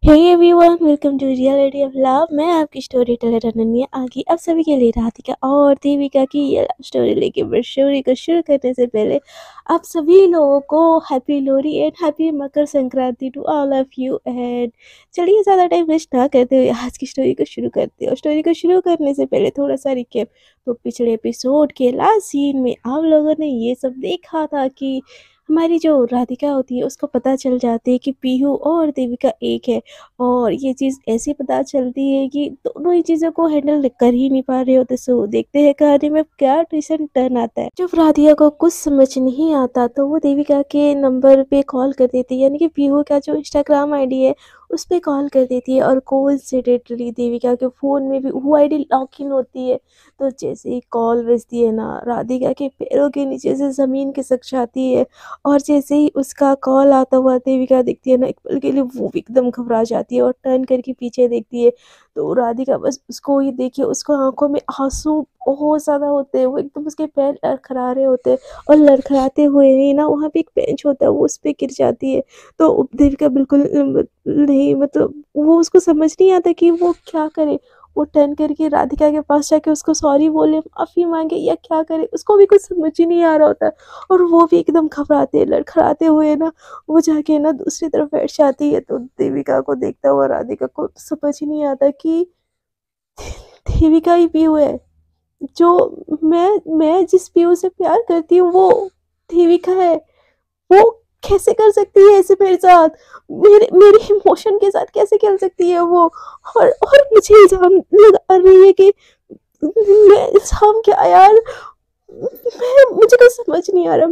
Hey everyone, welcome to reality of love. मैं आपकी story teller Ananya आगे आप सभी के लिए राधिका और देविका की ये लव स्टोरी लेके बस स्टोरी को शुरू करने से पहले आप सभी लोगों को happy Lohri and happy Makar Sankranti to all of you. And चलिए ज़्यादा टाइम वेस्ट ना करते हुए आज की स्टोरी को शुरू करते हो। स्टोरी को शुरू करने से पहले थोड़ा सा रिकैप। तो पिछले एपिसोड के लास्ट सीन में आप लोगों ने ये सब देखा था कि हमारी जो राधिका होती है उसको पता चल जाती है कि पीहू और देविका एक है। और ये चीज़ ऐसी पता चलती है कि दोनों ही चीज़ों को हैंडल कर ही नहीं पा रहे होते। सो देखते हैं कहानी में क्या ट्विस्ट एंड टर्न आता है। जब राधिका को कुछ समझ नहीं आता तो वो देविका के नंबर पे कॉल कर देती है, यानी कि पीहू का जो इंस्टाग्राम आईडी है उस पे कॉल कर देती है। और कोइंसिडेंटली देविका के फ़ोन में भी वो आईडी लॉक इन होती है। तो जैसे ही कॉल बजती है ना, राधिका के पैरों के नीचे से ज़मीन खिसक जाती है। और जैसे ही उसका कॉल आता हुआ देविका दिखती है ना, एक पल के लिए वो भी एकदम घबरा जाती है और टर्न करके पीछे देखती है। तो राधिका बस उसको ही देखिए, उसको आंखों में आंसू बहुत ज़्यादा होते हैं, वो एकदम उसके पैर लड़खड़ा रहे होते हैं। और लड़खड़ाते हुए ही ना वहाँ पे एक बेंच होता है, वो उस पे गिर जाती है। तो देविका बिल्कुल नहीं, मतलब वो उसको समझ नहीं आता कि वो क्या करे। वो टर्न करके राधिका के पास जाके उसको सॉरी बोले, माफ़ी मांगे या क्या करे, उसको भी कुछ समझ ही नहीं आ रहा होता। और वो भी एकदम घबराते लड़खड़ाते हुए ना वो जाके ना दूसरी तरफ बैठ जाती है। तो देविका को देखता हुआ राधिका को समझ ही नहीं आता कि देविका ही पीहू है। जो मैं जिस पीहू से प्यार करती हूँ वो देविका है। वो कैसे कर सकती है ऐसे मेरे साथ? मेरे मेरे इमोशन के साथ कैसे खेल सकती है वो? और मुझे इल्ज़ाम लगा रही है कि मैं इल्ज़ाम क्या यार? मुझे कुछ समझ नहीं आ रहा,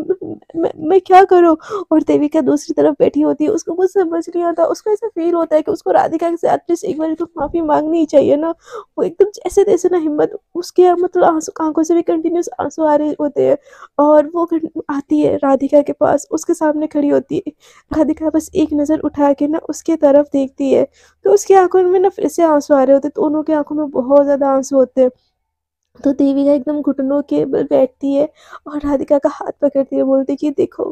मैं क्या करूँ? और देविका दूसरी तरफ बैठी होती है, उसको कुछ समझ नहीं आता। उसको ऐसा फ़ील होता है कि उसको राधिका से एटलीस्ट एक बार तो माफ़ी माँगनी ही चाहिए ना। वो एकदम जैसे-तैसे ना हिम्मत उसके मतलब आँसू आँखों से भी कंटिन्यूअस आँसू आ रहे होते हैं। और वो आती है राधिका के पास, उसके सामने खड़ी होती है। राधिका बस एक नज़र उठा के ना उसके तरफ देखती है, तो उसकी आँखों में ना फिर से आँसू आ रहे होते हैं, दोनों की आँखों में बहुत ज़्यादा आँसू होते हैं। तो देविका एकदम घुटनों के बल बैठती है और राधिका का हाथ पकड़ती है, बोलती कि देखो,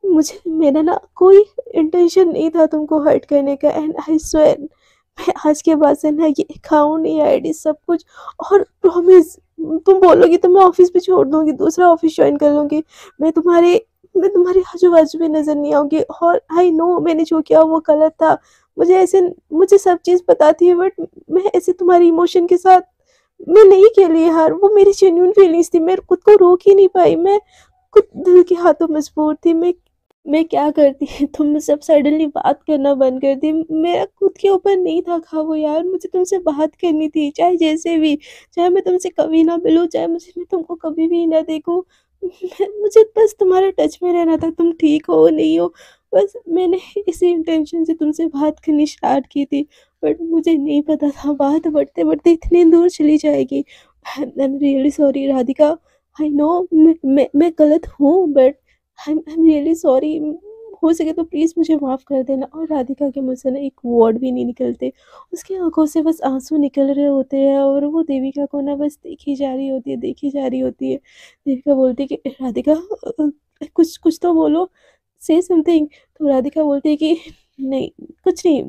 मुझे मेरा ना कोई इंटेंशन नहीं था तुमको हर्ट करने का। एंड आई स्वेयर मैं आज के बाद से ना ये अकाउंट, ये आईडी सब कुछ, और प्रॉमिस तुम बोलोगी तो मैं ऑफिस भी छोड़ दूंगी, दूसरा ऑफिस ज्वाइन कर लूंगी। मैं तुम्हारे आजू बाजू में नजर नहीं आऊंगी। और आई नो मैंने जो किया वो गलत था। मुझे सब चीज़ पता थी, बट मैं ऐसे तुम्हारे इमोशन के साथ मैं नहीं खेली यार। वो मेरी जेन्युइन फीलिंग्स थी, मैं खुद को रोक ही नहीं पाई। मैं खुद दिल के हाथों मजबूर थी। मैं क्या करती तुम मुझसे अब सडनली बात करना बंद कर दी। मेरा खुद के ऊपर नहीं था काबू यार, मुझे तुमसे बात करनी थी, चाहे जैसे भी। चाहे मैं तुमसे कभी ना मिलूँ, चाहे मैं तुमको कभी भी ना देखूँ। मुझे बस तुम्हारे टच में रहना था, तुम ठीक हो नहीं हो। बस मैंने इसी इंटेंशन से तुमसे बात करनी स्टार्ट की थी। बट मुझे नहीं पता था बात बढ़ते-बढ़ते इतनी दूर चली जाएगी। I am really sorry Radhika. I know मैं गलत हूँ, but I am really sorry. हो सके तो प्लीज़ मुझे माफ़ कर देना। और राधिका के मुँह से ना एक वर्ड भी नहीं निकलते। उसकी आँखों से बस आँसू निकल रहे होते हैं और वो देविका को ना बस देखी जा रही होती है, देखी जा रही होती है। देविका बोलती है कि राधिका कुछ कुछ तो बोलो, से समथिंग। तो राधिका बोलती है कि नहीं, कुछ नहीं,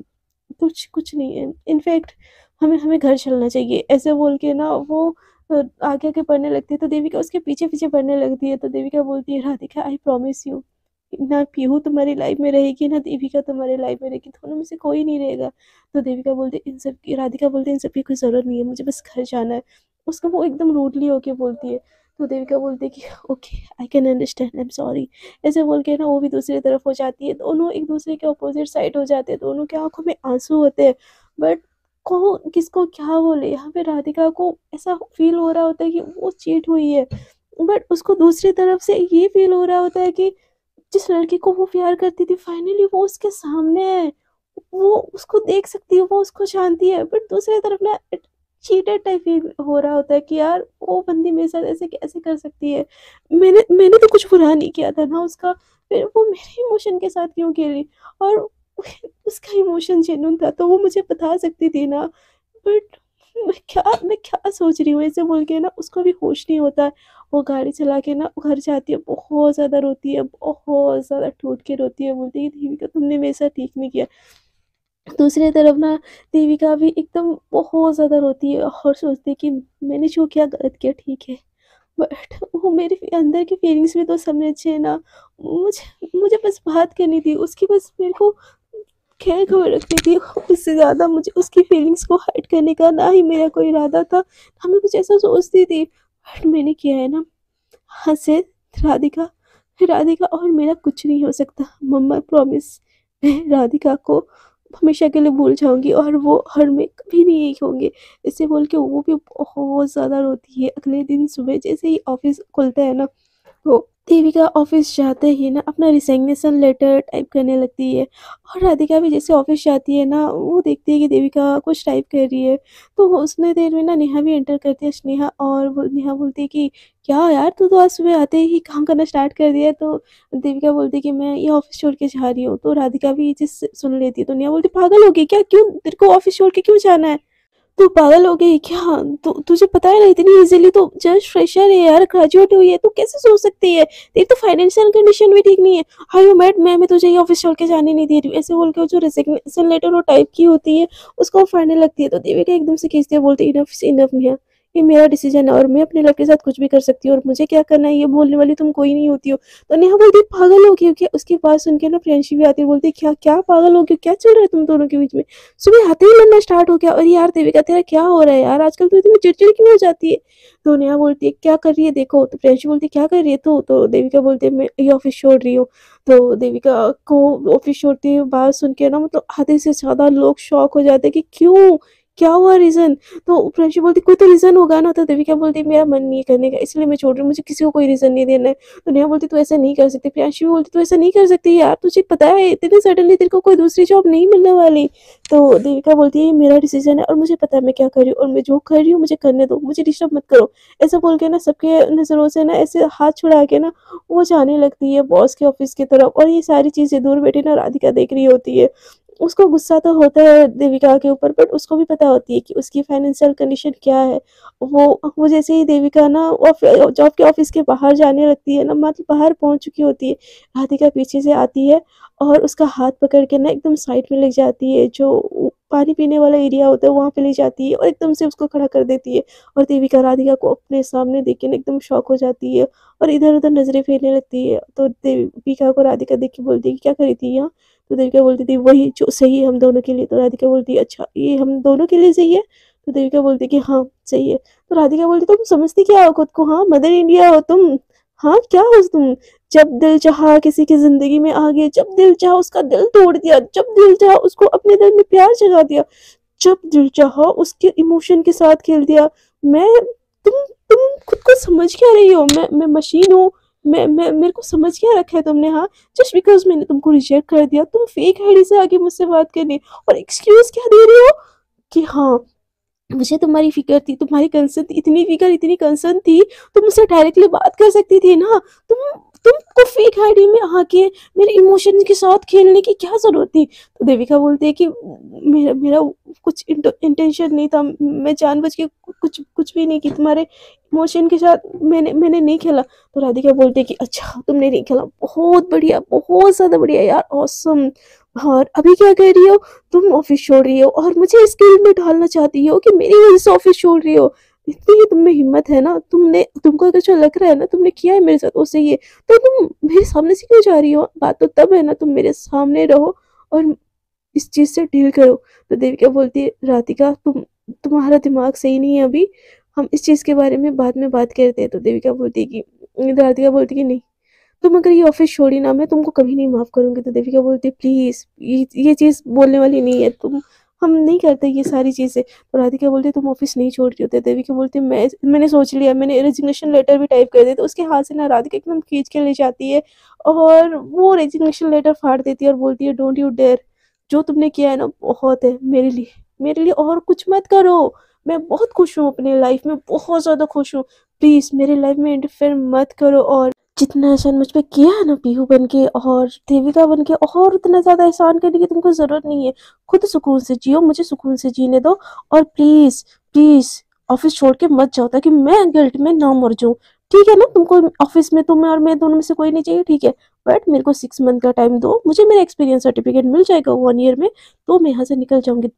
कुछ नहीं है। इनफैक्ट हमें हमें घर चलना चाहिए। ऐसे बोल के ना वो आगे-आगे बढ़ने लगती है, तो देविका उसके पीछे-पीछे बढ़ने लगती है। तो देविका बोलती है, राधिका आई प्रॉमिस यू, ना पीहू तुम्हारी लाइफ में रहेगी, ना देविका तुम्हारी लाइफ में रहेगी, दोनों में से कोई नहीं रहेगा। तो देविका बोलती है, इन सब की राधिका बोलती है, इन सब की कोई ज़रूरत नहीं है, मुझे बस घर जाना है। उसको वो एकदम रूडली होके बोलती है। तो देविका बोलती है कि okay, I can understand, I am sorry. ऐसे बोल के ना वो भी दूसरी तरफ हो जाती है। दोनों एक दूसरे के अपोज़िट साइड हो जाते हैं, दोनों की आँखों में आँसू होते हैं। बट कौन किसको क्या बोले? यहाँ पे राधिका को ऐसा फ़ील हो रहा होता है कि वो चीट हुई है। बट उसको दूसरी तरफ से ये फ़ील हो रहा होता है कि जिस लड़की को वो प्यार करती थी फाइनली वो उसके सामने है। वो उसको देख सकती है, वो उसको जानती है। बट दूसरी तरफ ना चीटेड टाइप फ़ील हो रहा होता है कि यार वो बंदी मेरे साथ ऐसे कैसे कर सकती है? मैंने तो कुछ बुरा नहीं किया था ना उसका, फिर वो मेरे इमोशन के साथ क्यों खेली? और उसका इमोशन जेन्युइन था तो वो मुझे बता सकती थी ना। बट मैं क्या सोच रही हूँ, ऐसे बोल के ना उसको भी होश नहीं होता है। वो गाड़ी चला के ना घर जाती है, बहुत ज़्यादा रोती है, बहुत ज़्यादा टूट के रोती है, बोलती है, "दीपिका तुमने मेरे साथ ठीक नहीं किया।" दूसरी तरफ ना देविका भी एकदम बहुत ज़्यादा रोती है और सोचती है कि मैंने जो किया गलत किया, ठीक है, बट वो मेरे अंदर की फीलिंग्स भी तो समझे ना। मुझे मुझे बस बात करनी थी उसकी, बस मेरे को खैर खबर रखनी थी। उससे ज़्यादा मुझे उसकी फीलिंग्स को हर्ट करने का ना ही मेरा कोई इरादा था, ना मैं कुछ ऐसा सोचती थी। बट मैंने किया है ना, हद से राधिका, राधिका और मेरा कुछ नहीं हो सकता। मम्मा प्रॉमिस, मैं राधिका को हमेशा के लिए भूल जाऊंगी और वो और मैं कभी नहीं एक होंगे। इसे बोल के वो भी बहुत ज़्यादा रोती है। अगले दिन सुबह जैसे ही ऑफिस खुलता है ना, तो देविका ऑफिस जाते ही ना अपना रिज़ाइनेशन लेटर टाइप करने लगती है। और राधिका भी जैसे ऑफिस जाती है ना, वो देखती है कि देविका कुछ टाइप कर रही है, तो उतने देर में ना नेहा भी एंटर करती है, स्नेहा। और वो नेहा बोलती है कि क्या यार, तू तो आज सुबह आते ही काम करना स्टार्ट कर दिया है। तो देविका बोलती है कि मैं ये ऑफिस छोड़ के जा रही हूँ। तो राधिका भी ये चीज़ सुन लेती है, तो नेहा बोलती, पागल हो गई क्या, क्यों तेरे को ऑफिस छोड़ के क्यों जाना है? तू पागल हो गई क्या? तुझे पता है ना, इतनी इजीली तो जस्ट फ्रेशर है यार, ग्रेजुएट हुई है, तू कैसे सोच सकती है? तेरी तो फाइनेंशियल कंडीशन भी ठीक नहीं है। हाय यू मैड, मैं तुझे ये ऑफिस छोड़ के जाने नहीं दे रही हूँ। ऐसे बोल के वो जो रेजिग्नेशन लेटर वो टाइप की होती है, उसको फाड़ने लगती है। तो देविका एकदम से खींचती है, बोलती है इनफ इज इनफ नेहा, ये मेरा डिसीजन है और मैं अपने लड़के के साथ कुछ भी कर सकती हूँ और मुझे क्या करना है, ये बोलने वाली तुम कोई नहीं होती हो। तो नेहा बोलती है, पागल हो गई हो क्या? उसकी बात सुन के ना प्रियंशी भी आती है, बोलती है क्या क्या पागल हो गई हो? क्या चल रहा है तुम दोनों के बीच में? सुबह आते ही लड़ना स्टार्ट हो गया। और यार देविका, तेरा क्या हो रहा है यार, आजकल तो इतनी चिड़चिड़ क्यों हो जाती है? तो नेहा बोलती है, क्या कर रही है देखो। तो प्रियंशी बोलती है, क्या कर रही है तू? तो देविका बोलती है, मैं ये ऑफिस छोड़ रही हूँ। तो देविका को ऑफिस छोड़ती है बात सुन के ना, मतलब आधे से ज्यादा लोग शॉक हो जाते हैं कि क्यों, क्या हुआ रीजन? तो प्रियंशी बोलती, कोई तो रीजन होगा ना। तो देविका बोलती, मेरा मन नहीं है करने का, इसलिए मैं छोड़ रही हूँ, मुझे किसी को कोई रीजन नहीं देना है। तो नेहा बोलती, तू ऐसा नहीं कर सकती। प्रियंशी भी बोलती, तू ऐसा नहीं कर सकती यार, तुझे पता है इतनी सडनली तेरे को कोई दूसरी जॉब नहीं मिलने वाली। तो देविका बोलती है, ये मेरा डिसीजन है और मुझे पता है मैं क्या कर रही हूँ और मैं जो कर रही हूँ मुझे करने दो, मुझे डिस्टर्ब मत करो। ऐसा बोल के ना सबके नज़रों से ना ऐसे हाथ छुड़ा के ना वो जाने लगती है बॉस के ऑफिस की तरफ। और ये सारी चीज़ें दूर बैठी ना राधिका देख रही होती है। उसको गुस्सा तो होता है देविका के ऊपर, बट उसको भी पता होती है कि उसकी फाइनेंशियल कंडीशन क्या है। वो जैसे ही देविका ना जॉब के ऑफिस के बाहर जाने लगती है ना, मतलब बाहर पहुंच चुकी होती है, राधिका पीछे से आती है और उसका हाथ पकड़ के ना एकदम साइड में ले जाती है, जो पानी पीने वाला एरिया होता है वहाँ पे ले जाती है और एकदम से उसको खड़ा कर देती है। और देविका राधिका को अपने सामने देख के ना एकदम शॉक हो जाती है और इधर उधर नजरें फेरने लगती है। तो देविका को राधिका देख के बोलती है, क्या करी थी यहाँ? तो देविका बोलती थी, वही जो सही है हम दोनों के लिए। तो राधिका बोलती है, अच्छा ये हम दोनों के लिए सही है? तो देविका बोलती है कि हाँ सही है। तो राधिका बोलती, तुम समझती क्या हो खुद को? हाँ, मदर इंडिया हो तुम? हाँ क्या हो तुम? जब दिल चाहा किसी की जिंदगी में आ गए, जब दिल चाहा उसका दिल तोड़ दिया, जब दिल चाहा उसको अपने दिल में प्यार जगा दिया, जब दिल चाहा उसके इमोशन के साथ खेल दिया। मैं तुम खुद को समझ क्या रही हो? मैं मशीन हूँ? मैं मेरे को समझ क्या रखा है तुमने? हाँ, जस्ट बिकॉज मैंने तुमको रिजेक्ट कर दिया, तुम फेक आईडी से आगे मुझसे बात करने और एक्सक्यूज क्या दे रही हो कि हाँ मुझे तुम्हारी फिक्र थी, तुम्हारी कंसर्न थी, इतनी फिक्र इतनी कंसर्न थी, तुम मुझसे डायरेक्टली बात कर सकती थी ना। तुमको फेक आईडी में आके मेरे इमोशंस के साथ खेलने की क्या जरूरत थी? तो देविका बोलती है कि मेरा मेरा कुछ इंटेंशन नहीं था, मैं जानबूझ के कुछ कुछ भी नहीं की, तुम्हारे इमोशन के साथ मैंने नहीं खेला। तो राधिका बोलती है कि अच्छा तुमने नहीं खेला, बहुत बढ़िया, बहुत ज्यादा बढ़िया यार, ऑसम। और अभी क्या कर रही हो? तुम ऑफिस छोड़ रही हो और मुझे इस गेम में डालना चाहती हो कि मेरी वजह से ऑफिस छोड़ रही हो? इतनी ही तुम में हिम्मत है ना, तुमको अगर जो लग रहा है ना तुमने किया है मेरे साथ वो सही है, तो तुम मेरे सामने से क्यों जा रही हो? बात तो तब है ना, तुम मेरे सामने रहो और इस चीज से डील करो। तो देविका बोलती है, राधिका तुम्हारा दिमाग सही नहीं है अभी, हम इस चीज के बारे में बाद में बात करते हैं। तो देविका बोलती है कि राधिका बोलती है कि नहीं, तुम अगर ये ऑफिस छोड़ी ना, मैं तुमको कभी नहीं माफ करूंगी। तो देविका बोलती है, प्लीज ये चीज बोलने वाली नहीं है, हम नहीं करते ये सारी चीजें। तो राधिका बोलती है, तुम ऑफिस नहीं छोड़ रही होते? देविका बोलती है, मैंने सोच लिया, मैंने रेजिग्नेशन लेटर भी टाइप कर दिया। तो उसके हाथ से ना राधिका एकदम खींच के ले जाती है और वो रेजिग्नेशन लेटर फाड़ देती है और बोलती है, डोंट यू डेयर, जो तुमने किया है ना बहुत है मेरे लिए, मेरे लिए और कुछ मत करो। मैं बहुत खुश हूँ अपने लाइफ में, बहुत ज्यादा खुश हूँ, प्लीज मेरी लाइफ में इंटरफेयर मत करो। और जितना एहसान मुझ पे किया है ना पीहू बन के और देविका बन के, और उतना ज़्यादा एहसान करने की तुमको ज़रूरत नहीं है। खुद सुकून से जियो, मुझे सुकून से जीने दो। और प्लीज़ प्लीज़ ऑफिस छोड़ के मत जाओ ताकि मैं गिल्ट में ना मर जाऊँ। ठीक है ना? तुमको ऑफिस में तुम्हें और मैं दोनों में से कोई नहीं चाहिए, ठीक है? बट मेरे को 6 मंथ का टाइम दो, मुझे मेरा एक्सपीरियंस सर्टिफिकेट मिल जाएगा 1 ईयर में, तो मैं यहाँ से निकल जाऊँगी।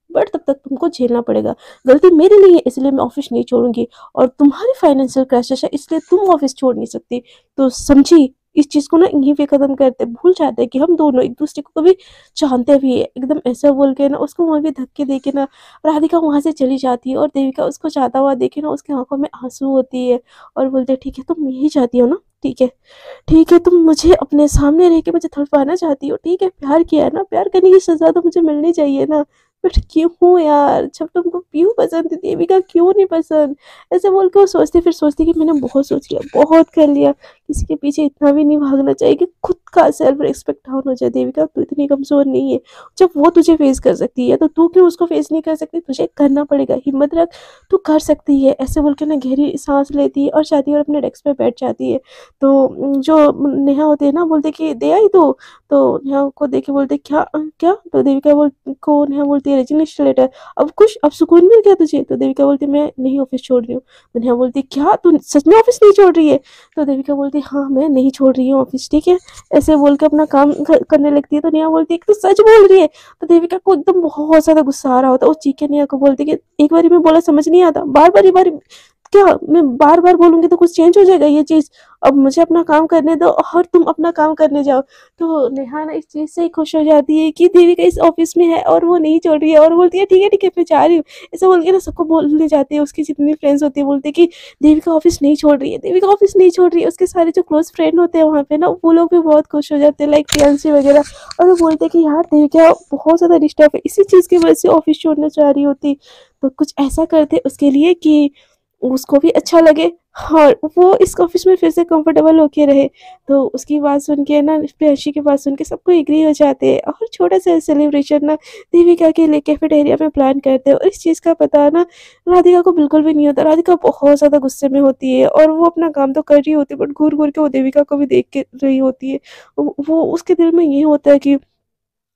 बट तब तक तुमको झेलना पड़ेगा। गलती मेरी नहीं है इसलिए मैं ऑफ़िस नहीं छोड़ूँगी, और तुम्हारी फाइनेंशियल क्राइसिस है इसलिए तुम ऑफ़िस छोड़ नहीं सकती। तो समझी? इस चीज़ को ना यहीं पे ख़त्म करते, भूल जाते हैं कि हम दोनों एक-दूसरे को कभी जानते भी हैं। एकदम ऐसा बोल के ना उसको वहाँ पे धक्के दे के ना राधिका वहाँ से चली जाती है, और देविका उसको जाता हुआ देखे ना उसकी आँखों में आँसू होती है, और बोलते हैं ठीक है तुम यहीं जाती हो ना? ठीक है। ठीक है, तुम मुझे अपने सामने रह के मुझे तड़पाना चाहती हो, ठीक है, प्यार किया है ना, प्यार करने की सज़ा तो मुझे मिलनी चाहिए ना। बट क्यों यार, जब तुमको पीहू पसंद थी, देविका क्यों नहीं पसंद? ऐसे बोल के वो सोचती, फिर सोचती कि मैंने बहुत सोच लिया, बहुत कर लिया, किसी के पीछे इतना भी नहीं भागना चाहिए कि खुद का सेल्फ रिस्पेक्ट डाउन हो जाए। देविका तू इतनी कमज़ोर नहीं है, जब वो तुझे फेस कर सकती है तो तू क्यों उसको फेस नहीं कर सकती? तुझे करना पड़ेगा, हिम्मत रख, तू कर सकती है। ऐसे बोल के ना गहरी साँस लेती है और जाती है और अपने डेस्क पे बैठ जाती है। तो जो नेहा होती है ना बोलते कि दे आई तू? तो नेहा को देख के बोलते क्या क्या? तो देविका को नेहा बोलती है रेजिग्नेशन लेटर। अब खुश, अब सुकून मिल गया तुझे? तो देविका बोलती मैं नहीं ऑफिस छोड़ रही हूँ। तो नेहा बोलती क्या तू सच में ऑफिस नहीं छोड़ रही है? तो देविका बोलती हाँ मैं नहीं छोड़ रही हूँ ऑफिस, ठीक है। ऐसे बोल के अपना काम करने लगती है। तो नेहा बोलती है तू सच बोल रही है? तो देविका को एकदम बहुत ज्यादा गुस्सा आ रहा होता है। वो चीख के नेहा को बोलती कि एक बार मैं बोला समझ नहीं आता, बार बार क्या मैं बार बार बोलूंगी तो कुछ चेंज हो जाएगा ये चीज? अब मुझे अपना काम करने दो और तुम अपना काम करने जाओ। तो नेहा ना इस चीज से ही खुश हो जाती है कि देविका इस ऑफिस में है और वो नहीं छोड़ रही है, और बोलती है ठीक है मैं जा रही हूँ। ऐसा बोल के ना सबको बोलने जाती है, उसकी जितनी फ्रेंड्स होती है बोलती है कि देविका ऑफिस नहीं छोड़ रही है, देविका ऑफिस नहीं छोड़ रही है। उसके सारे जो क्लोज फ्रेंड होते हैं वहाँ पे ना वो लोग भी बहुत खुश हो जाते हैं, लाइक प्रियांशी वगैरह। और वो बोलते हैं कि यार देविका बहुत ज्यादा डिस्टर्ब है, इसी चीज की वजह से ऑफिस छोड़ना चाह रही होती, तो कुछ ऐसा करते उसके लिए कि उसको भी अच्छा लगे और वो इस ऑफिस में फिर से कंफर्टेबल होके रहे। तो उसकी बात सुन के ना प्रियांशी की बात सुन के सबको एग्री हो जाते हैं, और छोटा सा सेलिब्रेशन ना देविका के लिए कैफेटेरिया में प्लान करते हैं। और इस चीज़ का पता ना राधिका को बिल्कुल भी नहीं होता। राधिका बहुत ज़्यादा गुस्से में होती है और वो अपना काम तो कर रही होती है, बट घूर घूर के वो देविका को भी देख के रही होती है। वो उसके दिल में ये होता है कि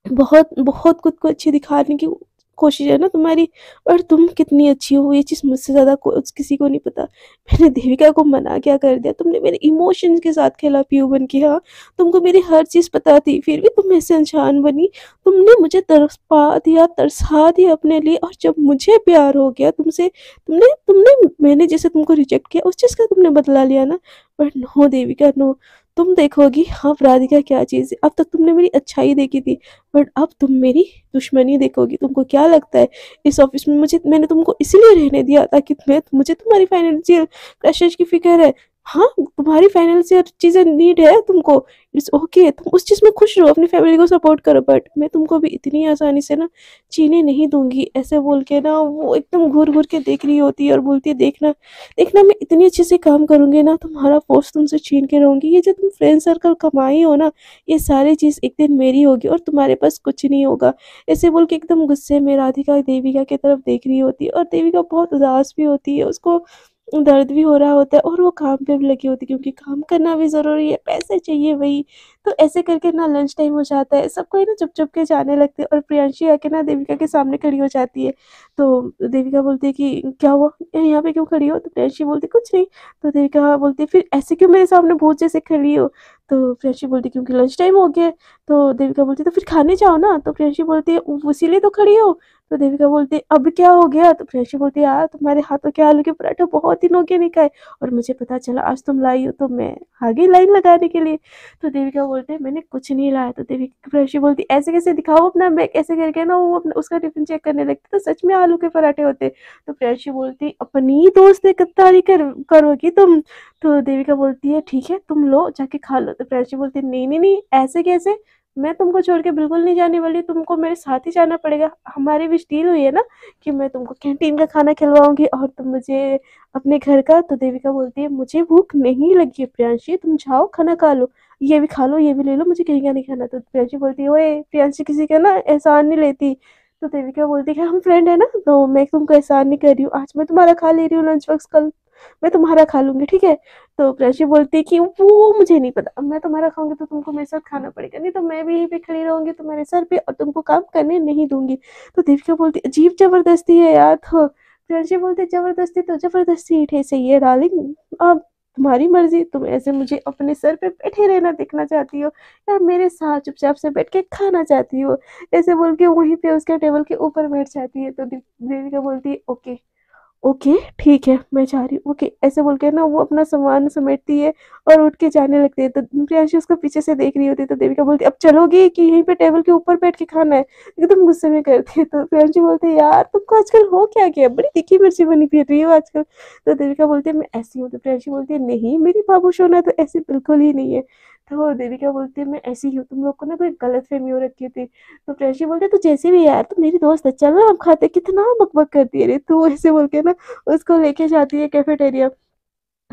बहुत बहुत खुद को अच्छी दिखाने की कोशिश है ना तुम्हारी, और तुम कितनी अच्छी हो ये चीज़ मुझसे ज़्यादा किसी को नहीं पता। मैंने देविका को मना क्या कर दिया? तुमने मेरे इमोशंस के साथ खेला पीयू बन के। हाँ, तुमको मेरी हर चीज़ पता थी, फिर भी तुम ऐसे अनजान बनी। तुमने मुझे तरसा दिया, तरसा दिया अपने लिए, और जब मुझे प्यार हो गया तुमसे, तुमने तुमने मैंने जैसे तुमको रिजेक्ट किया उस चीज़ का तुमने बदला लिया ना। बट नो देविका नो, तुम देखोगी हाँ राधिका क्या चीज़ है। अब तक तुमने मेरी अच्छाई देखी थी, बट अब तुम मेरी दुश्मनी देखोगी। तुमको क्या लगता है इस ऑफिस में मैंने तुमको इसीलिए रहने दिया ताकि मुझे तुम्हारी फाइनेंशियल प्रेशर की फिक्र है? हाँ, तुम्हारी फाइनेंशियल चीज़ें नीड है तुमको, इट्स ओके, तुम उस चीज़ में खुश रहो, अपनी फैमिली को सपोर्ट करो, बट मैं तुमको भी इतनी आसानी से ना जीने नहीं दूंगी। ऐसे बोल के ना वो एकदम घूर घूर के देख रही होती है और बोलती है देखना देखना मैं इतनी अच्छे से काम करूंगी ना, तुम्हारा पोस्ट तुमसे छीन के रहूंगी। ये जो तुम फ्रेंड सर्कल कमाई हो ना, ये सारी चीज़ एक दिन मेरी होगी और तुम्हारे पास कुछ नहीं होगा। ऐसे बोल के एकदम गुस्से में राधिका देविका की तरफ देख रही होती है, और देविका बहुत उदास भी होती है, उसको दर्द भी हो रहा होता है, और वो काम पे भी लगी होती है क्योंकि काम करना भी ज़रूरी है, पैसे चाहिए वही। तो ऐसे करके ना लंच टाइम हो जाता है, सब कोई ना चुप-चुप के जाने लगते हैं, और प्रियांशी आके ना देविका के सामने खड़ी हो जाती है। तो देविका बोलती है कि क्या हुआ? यहाँ पे क्यों खड़ी हो? तो प्रियांशी बोलती कुछ नहीं। तो देविका बोलती है फिर ऐसे क्यों मेरे सामने भूत जैसे खड़ी हो? तो प्रियांशी बोलती क्योंकि लंच टाइम हो गया है। तो देविका बोलती तो फिर खाने जाओ ना। तो प्रियांशी बोलती है इसीलिए तो खड़ी हो? तो देविका बोलती है अब क्या हो गया? तो प्रियांशी बोलती है यार तुम्हारे हाथों के आलू के पराठे बहुत दिनों के नहीं खाए, और मुझे पता चला आज तुम लाई हो, तो मैं आ गई लाइन लगाने के लिए। तो देविका बोलते हैं मैंने कुछ नहीं लाया। तो देविका प्रियांशी बोलती ऐसे कैसे, दिखाओ अपना बैग। ऐसे करके ना वो अपना उसका टिफिन चेक करने लगती, तो सच में आलू के पराठे होते। तो प्रियांशी बोलती अपनी दोस्त ने गद्दारी करोगी तुम? तो देविका बोलती है ठीक है तुम लो जाके खा लो। तो प्रियांशी बोलती है नहीं नहीं नहीं, ऐसे कैसे, मैं तुमको छोड़ के बिल्कुल नहीं जाने वाली, तुमको मेरे साथ ही जाना पड़ेगा। हमारी भी डील हुई है ना कि मैं तुमको कैंटीन का खाना खिलवाऊंगी और तुम मुझे अपने घर का। तो देविका बोलती है मुझे भूख नहीं लगी है प्रियांशी, तुम जाओ खाना खा लो, ये भी खा लो ये भी ले लो, मुझे कहीं का नहीं खाना। तो प्रियांशी बोलती है ओए प्रियांशी किसी का ना एहसान नहीं लेती। तो देविका बोलती है हम फ्रेंड है ना, तो मैं तुमको एहसान नहीं कर रही हूँ, आज मैं तुम्हारा खा ले रही हूँ लंच बॉक्स, कल मैं तुम्हारा खा लूंगी, ठीक है। तो प्राची बोलती है कि वो मुझे नहीं पता, अब मैं तुम्हारा खाऊंगी तो तुमको मेरे साथ खाना पड़ेगा, नहीं तो मैं भी यहीं पे खड़ी रहूंगी तुम्हारे सर पे और तुमको काम करने नहीं दूंगी। तो देविका बोलती अजीब जबरदस्ती है यार। तो प्राची बोलती जबरदस्ती तो जबरदस्ती ही सही है डार्लिंग, अब तुम्हारी मर्जी, तुम ऐसे मुझे अपने सर पे बैठे रहना देखना चाहती हो या मेरे साथ चुपचाप से बैठ के खाना चाहती हो। ऐसे बोल के वहीं पे उसके टेबल के ऊपर बैठ जाती है। तो देविका बोलती है ओके ओके ठीक है मैं जा रही हूँ ओके, ऐसे बोल के ना वो अपना सामान समेटती है और उठ के जाने लगती है। तो प्रियांशी उसको पीछे से देख रही होती है। तो देविका बोलती है अब चलोगी कि यहीं पे टेबल के ऊपर बैठ के खाना है, एकदम गुस्से में करती है। तो प्रियांशी बोलती है यार तुमको आजकल हो क्या गया, बड़ी तीखी मिर्ची बनी फिर रही हो आजकल। तो देविका बोलती है मैं ऐसी हूँ। तो प्रियांशी बोलती है नहीं मेरी बाबू सोना तो ऐसी बिल्कुल ही नहीं है। तो देविका बोलती है मैं ऐसी ही हूँ, तुम लोग को ना कोई गलत फहमी हो रखी थी। तो प्रियांशी बोलते तू जैसे भी है यार, तू मेरी दोस्त है, चल ना हम खाते, कितना बकबक करती है रे तू, ऐसे बोल के ना उसको लेके जाती है कैफेटेरिया।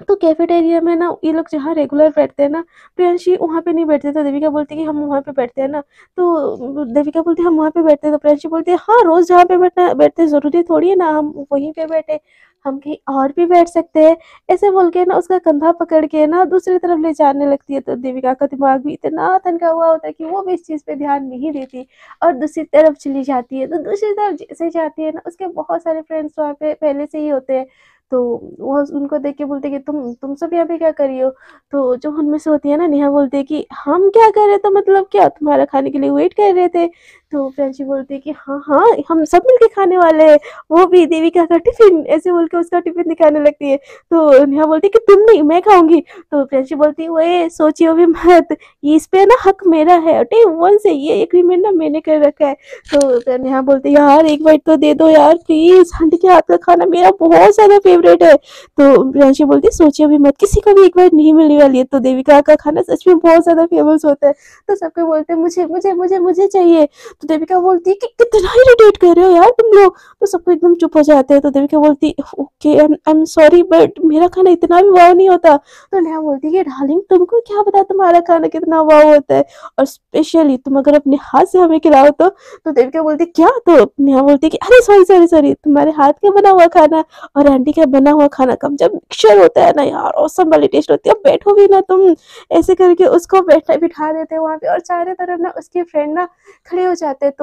तो कैफेटेरिया में ना ये लोग जहाँ रेगुलर बैठते हैं ना, प्रियांशी वहाँ पे नहीं बैठते। तो देविका बोलती है कि हम वहाँ पे बैठते हैं ना। तो देविका बोलती है हम वहाँ पे बैठते हैं। तो प्रियांशी बोलती है हाँ रोज जहाँ पे बैठना बैठते हैं, जरूरी थोड़ी है ना हम वहीं पे बैठे, हम कहीं और भी बैठ सकते हैं। ऐसे बोल के ना उसका कंधा पकड़ के ना दूसरी तरफ ले जाने लगती है। तो देविका का दिमाग भी इतना तनका हुआ होता है कि वो भी इस चीज पे ध्यान नहीं देती और दूसरी तरफ चली जाती है। तो दूसरी तरफ जैसे जाती है ना, उसके बहुत सारे फ्रेंड्स वहाँ पे पहले से ही होते हैं। तो वो उनको देख के बोलते कि तुम सब यहाँ पे क्या कर रही हो। तो जो उनमें से होती है ना, नेहा बोलती है कि हम क्या कर रहे थे, मतलब क्या तुम्हारा खाने के लिए वेट कर रहे थे। तो फ्रेंची बोलती है कि हाँ हाँ हम सब मिलके खाने वाले हैं, वो भी देविका का टिफिन, ऐसे बोल के उसका टिफिन दिखाने लगती है। तो नेहा बोलती है कि तुम नहीं मैं खाऊंगी। तो फ्रेंची बोलती है वो सोचियो भी मत, ये इस पे ना हक मेरा है, डे वन से ये एग्रीमेंट ना मैंने कर रखा है। तो फिर नेहा बोलती है यार एक बाइट तो दे दो यार प्लीज, आंटी के हाथ का खाना मेरा बहुत ज्यादा फेवरेट है। तो प्रियांशी बोलती है सोचिए भी मत, किसी को भी एक बाइट नहीं मिलने वाली है। तो देविका का खाना सच में बहुत ज्यादा फेमस होता है। तो सबको बोलते हैं मुझे मुझे मुझे मुझे चाहिए। तो देविका बोलती है कि कितना इरिटेट कर रहे हो यार तुम लोग। तो सबको एकदम चुप हो जाते हैं। तो देविका बोलती है okay I am sorry but मेरा खाना इतना भी वाव नहीं होता। तो नेहा बोलती है डार्लिंग तुमको क्या पता तुम्हारा खाना कितना वाव होता है, और स्पेशली तुम अगर अपने हाथ से हमें खिलाओ तो देविका बोलती क्या। तो नेहा बोलती कि अरे सॉरी सॉरी सॉरी, तुम्हारे हाथ का बना हुआ खाना और आंटी का बना हुआ खाना कब जब मिक्सचर होता है ना यार, औसम वाली टेस्ट होती है। अब बैठो भी ना तुम, ऐसे करके उसको बैठा बिठा देते हैं वहां पे, और चारों तरफ ना उसके फ्रेंड ना खड़े हो जाते हैं।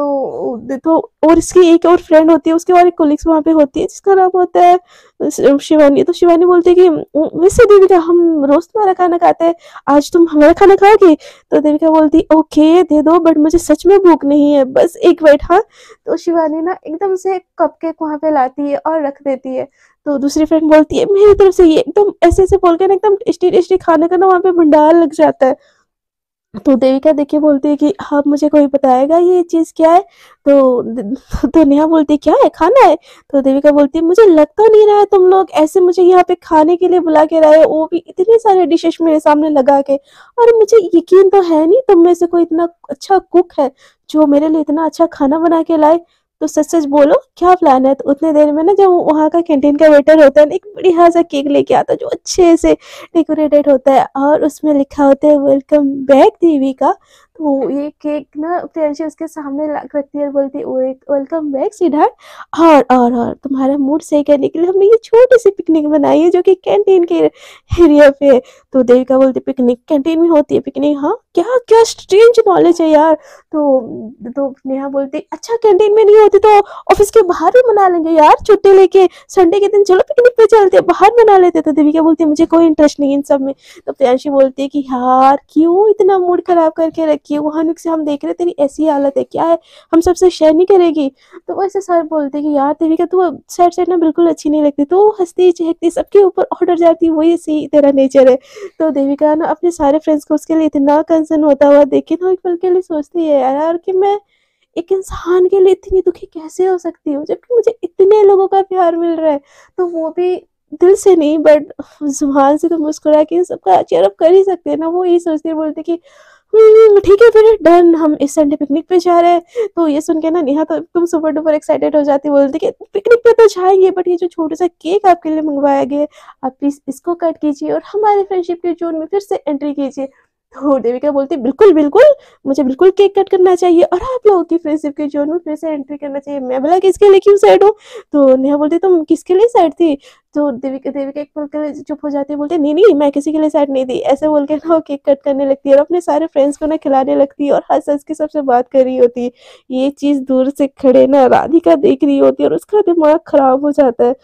तो और इसकी एक और फ्रेंड होती है, उसके और एक कोलिग्स वहां पे होती है जिसका नाम होता है शिवानी। तो शिवानी बोलती है कि वैसे देविका हम रोज तुम्हारा खाना खाते हैं, आज तुम हमारा खाना खाओगी। तो देविका बोलती ओके दे दो बट मुझे सच में भूख नहीं है, बस एक बाइट हाँ। तो शिवानी ना एकदम से कपकेक वहां पे लाती है और रख देती है। तो दूसरी फ्रेंड बोलती है मेरी तरफ से ये, एकदम ऐसे ऐसे बोल के ना एकदम टेस्टी टेस्टी खाने का ना वहाँ पे भंडार लग जाता है। तो देविका देखिए बोलती है कि हाँ मुझे कोई बताएगा ये चीज क्या है। तो नेहा बोलती है क्या है खाना है। तो देविका बोलती है मुझे लग तो नहीं रहा है तुम लोग ऐसे मुझे यहाँ पे खाने के लिए बुला के रहे हो, वो भी इतने सारे डिशेस मेरे सामने लगा के, और मुझे यकीन तो है नहीं तुम में से कोई इतना अच्छा कुक है जो मेरे लिए इतना अच्छा खाना बना के लाए। तो सच सच बोलो क्या प्लान है। तो उतने देर में ना जब वहाँ का कैंटीन का वेटर होता है ना, एक बढ़िया सा केक लेके आता है जो अच्छे से डेकोरेटेड होता है और उसमें लिखा होता है वेलकम बैक देविका। तो ये केक ना प्रियांशी उसके सामने रखती है और बोलती है वेलकम बैक सिद्धार्थ, और तुम्हारा मूड सही करने के लिए हमने ये छोटी सी पिकनिक बनाई है जो कि कैंटीन के एरिया पे है। तो देविका बोलती पिकनिक कैंटीन में होती है पिकनिक, हाँ क्या क्या स्ट्रेंज नॉलेज है यार। तो नेहा बोलती अच्छा कैंटीन में नहीं होती तो ऑफिस के बाहर भी मना लेंगे यार, छुट्टी लेके संडे के दिन चलो पिकनिक पे चलते हैं, बाहर मना लेते। तो देविका बोलती है मुझे कोई इंटरेस्ट नहीं इन सब में। तो प्रियांशी बोलती है कि यार क्यों इतना मूड खराब करके रखी है, वहां से हम देख रहे तेरी ऐसी हालत है क्या है, हम सबसे शेयर नहीं करेगी। तो वैसे सर बोलते कि यार देविका तू सैड सैड ना बिल्कुल अच्छी नहीं लगती, तो हंसती चहकती सबके ऊपर ऑर्डर जाती, वही सही तेरा नेचर है। तो देविका ना अपने सारे फ्रेंड्स को उसके लिए इतना कंसर्न होता हुआ देखे ना एक पल के लिए सोचती है यार कि मैं एक इंसान के लिए इतनी दुखी कैसे हो सकती हूँ जबकि मुझे इतने लोगों का प्यार मिल रहा है। तो वो भी दिल से नहीं बट जुबान से तो मुस्कुरा के सबका चेयर अप कर ही सकते हैं ना। वो यही सोचते हैं बोलते कि ठीक है फिर डन, हम इस संडे पिकनिक पे जा रहे हैं। तो ये सुन के ना नेहा तो एकदम सुपर डुपर एक्साइटेड हो जाती है, बोलती कि पिकनिक पे तो जाएंगे बट ये जो छोटा सा केक आपके लिए मंगवाया गया है आप प्लीज इसको कट कीजिए और हमारे फ्रेंडशिप के जोन में फिर से एंट्री कीजिए। तो देविका बोलती बिल्कुल बिल्कुल, मुझे बिल्कुल केक कट करना चाहिए और आप लोगों की फ्रेंडशिप के जोन में फिर से एंट्री करना चाहिए। मैं बोला किसके लिए क्यों साइड हूँ। तो नेहा बोलती तुम किसके लिए साइड थी। तो देविका देविका एक पल के लिए चुप हो जाती है, बोलती नहीं नहीं मैं किसी के लिए साइड नहीं थी, ऐसे बोल के ना वो केक कट करने लगती है और अपने सारे फ्रेंड्स को ना खिलाने लगती है और हंस हंस के सबसे बात कर रही होती है। ये चीज दूर से खड़े ना राधिका देख रही होती है और उसका दिमाग खराब हो जाता है।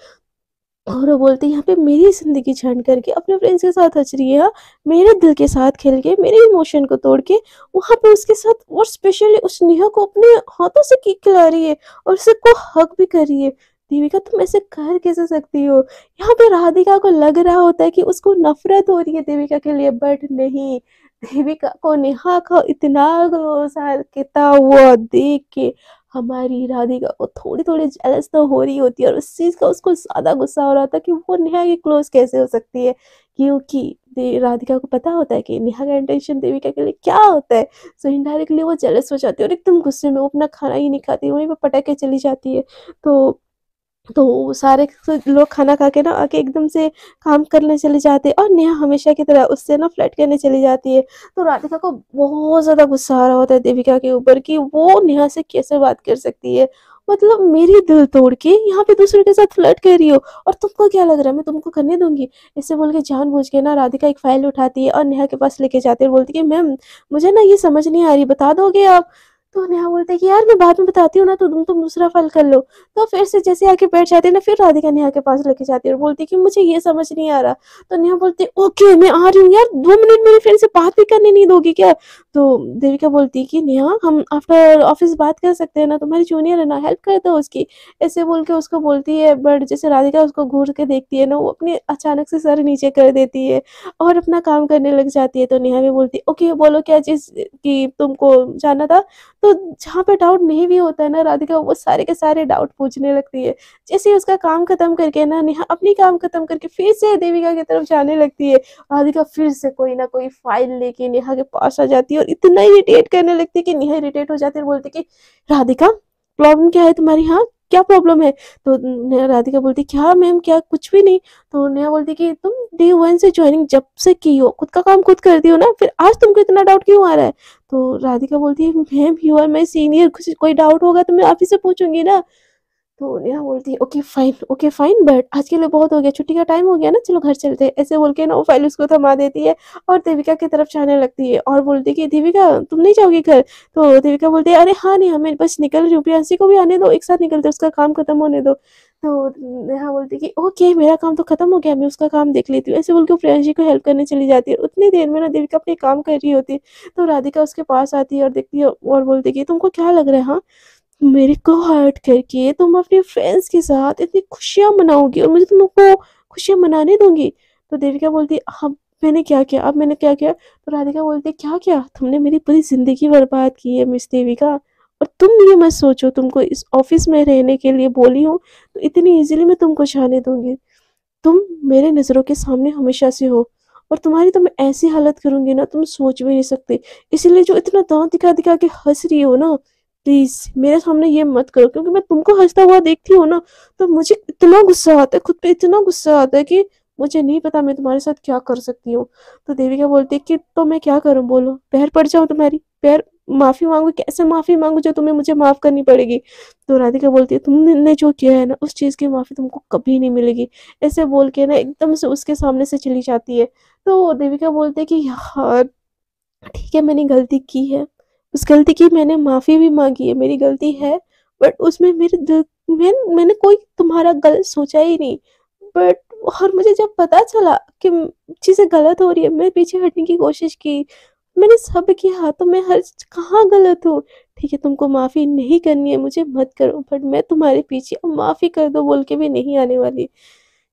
और वो बोलती है यहाँ पे मेरी ज़िंदगी झंड करके अपने फ्रेंड्स के साथ हँस रही है, हाँ, मेरे दिल के साथ खेल के, मेरे इमोशन को तोड़ के वहाँ पे उसके साथ और स्पेशली उस नेहा को अपने हाथों से केक खिला रही है और सबको हग भी कर रही है। देविका तुम ऐसे कर कैसे सकती हो? यहाँ पे राधिका को लग रहा होता है कि उसको नफ़रत हो रही है देविका के लिए, बट नहीं, देविका को नेहा का इतना भरोसा करता हुआ देख के हमारी राधिका को थोड़ी-थोड़ी जेलस तो हो रही होती है और उस चीज़ का उसको ज़्यादा गुस्सा हो रहा था कि वो नेहा के क्लोज़ कैसे हो सकती है। क्योंकि दे राधिका को पता होता है कि नेहा का इंटेंशन देविका के लिए क्या होता है। सो इनडायरेक्टली वो जेलस हो जाती है और एकदम गुस्से में वो अपना खाना ही नहीं खाती, वहीं पे पटक के चली जाती है। तो सारे लोग खाना खा के ना आके एकदम से काम करने चले जाते हैं और नेहा हमेशा की तरह उससे ना फ्लर्ट करने चली जाती है। तो राधिका को बहुत ज़्यादा गुस्सा आ रहा होता है देविका के ऊपर कि वो नेहा से कैसे बात कर सकती है। मतलब मेरी दिल तोड़ के यहाँ पे दूसरे के साथ फ्लर्ट कर रही हो और तुमको क्या लग रहा है मैं तुमको करने दूँगी? ऐसे बोल के जानबूझ के ना राधिका एक फ़ाइल उठाती है और नेहा के पास लेके जाती है और बोलती है कि मैम मुझे ना ये समझ नहीं आ रही, बता दोगे आप? तो नेहा बोलती है कि यार मैं बाद में बताती हूँ ना, तो तुम दूसरा फ़ाइल कर लो। तो फिर से जैसे आके बैठ जाती है ना, फिर राधिका नेहा के पास लेके जाती है और बोलती है कि मुझे ये समझ नहीं आ रहा। तो नेहा बोलती है ओके मैं आ रही हूँ यार, 2 मिनट मेरी फ्रेंड से बात भी करने नहीं दोगी क्या? तो देविका बोलती है कि नेहा हम आफ्टर ऑफिस बात कर सकते हैं ना, तुम्हारी जूनियर है ना, हेल्प कर दो उसकी। ऐसे बोल के उसको बोलती है, बट जैसे राधिका उसको घूर के देखती है ना, वो अपने अचानक से सर नीचे कर देती है और अपना काम करने लग जाती है। तो नेहा भी बोलती है ओके बोलो क्या चीज़ की तुमको जानना था? तो जहाँ पे डाउट नहीं भी होता है ना, राधिका वो सारे के सारे डाउट पूछने लगती है। जैसे ही उसका काम खत्म करके ना नेहा अपनी काम खत्म करके फिर से देविका की तरफ जाने लगती है। राधिका फिर से कोई ना कोई फाइल लेके नेहा के पास आ जाती है और इतना इरिटेट करने लगती है कि नेहा इरिटेट हो जाती है और बोलती है कि राधिका प्रॉब्लम क्या है तुम्हारी? हाँ, क्या प्रॉब्लम है? तो राधिका बोलती है क्या मैम क्या कुछ भी नहीं। तो नेहा बोलती है कि तुम डे 1 से जॉइनिंग जब से की हो, खुद का काम खुद करती हो ना, फिर आज तुमको इतना डाउट क्यों आ रहा है? तो राधिका बोलती है ma'am you are my senior, कुछ कोई डाउट होगा तो मैं आप ही से पूछूँगी ना। तो नेहा बोलती है ओके फाइन बट आज के लिए बहुत हो गया, छुट्टी का टाइम हो गया ना, चलो घर चलते हैं। ऐसे बोल के ना वो फाइल उसको थमा देती है और देविका की तरफ जाने लगती है और बोलती है कि देविका तुम नहीं जाओगी घर? तो देविका बोलती है अरे हाँ नेहा मैं बस निकल रही हूँ, प्रियांशी को भी आने दो, एक साथ निकलते हैं, उसका काम खत्म होने दो। तो नेहा बोलती है कि ओके मेरा काम तो खत्म हो गया, मैं उसका काम देख लेती हूँ। ऐसे बोल के वो प्रियांशी को हेल्प करने चली जाती है। उतनी देर में ना देविका अपने काम कर रही होती है। तो राधिका उसके पास आती है और देखती है और बोलती है कि तुमको क्या लग रहा है हाँ, मेरे को हर्ट करके तुम अपने फ्रेंड्स के साथ इतनी खुशियाँ मनाओगी और मुझे तुमको खुशियाँ मनाने दूँगी? तो देविका बोलती है हाँ, मैंने क्या किया? अब मैंने क्या किया? तो राधिका बोलती है क्या किया? तुमने मेरी पूरी ज़िंदगी बर्बाद की है मिस देविका, और तुम ये मत सोचो तुमको इस ऑफ़िस में रहने के लिए बोली हूँ, तो इतनी ईज़िली मैं तुमको जाने दूँगी। तुम मेरे नज़रों के सामने हमेशा से हो और तुम्हारी तो मैं ऐसी हालत करूँगी ना तुम सोच भी नहीं सकते। इसीलिए जो इतना दाँत दिखा-दिखा के हँस रही हो ना, प्लीज़ मेरे सामने ये मत करो, क्योंकि मैं तुमको हँसता हुआ देखती हूँ ना, तो मुझे इतना गुस्सा आता है, खुद पे इतना गुस्सा आता है कि मुझे नहीं पता मैं तुम्हारे साथ क्या कर सकती हूँ। तो देविका बोलती है कि तो मैं क्या करूँ बोलो? पैर पड़ जाऊँ तुम्हारी? पैर माफ़ी माँगू? कैसे माफ़ी माँगू जो तुम्हें मुझे माफ़ करनी पड़ेगी? तो राधिका बोलती है तुमने जो किया है ना उस चीज़ की माफ़ी तुमको कभी नहीं मिलेगी। ऐसे बोल के ना एकदम से उसके सामने से चली जाती है। तो देविका बोलती है कि यार ठीक है मैंने गलती की है। उस गलती की मैंने माफ़ी भी माँगी है, मेरी गलती है, बट उसमें मेरे दिल मैंने कोई तुम्हारा गलत सोचा ही नहीं। बट और मुझे जब पता चला कि चीज़ें गलत हो रही है, मैं पीछे हटने की कोशिश की। मैंने सब किया तो मैं हर कहाँ गलत हूँ? ठीक है तुमको माफ़ी नहीं करनी है मुझे मत करो, बट मैं तुम्हारे पीछे अब माफ़ी कर दो बोल के भी नहीं आने वाली।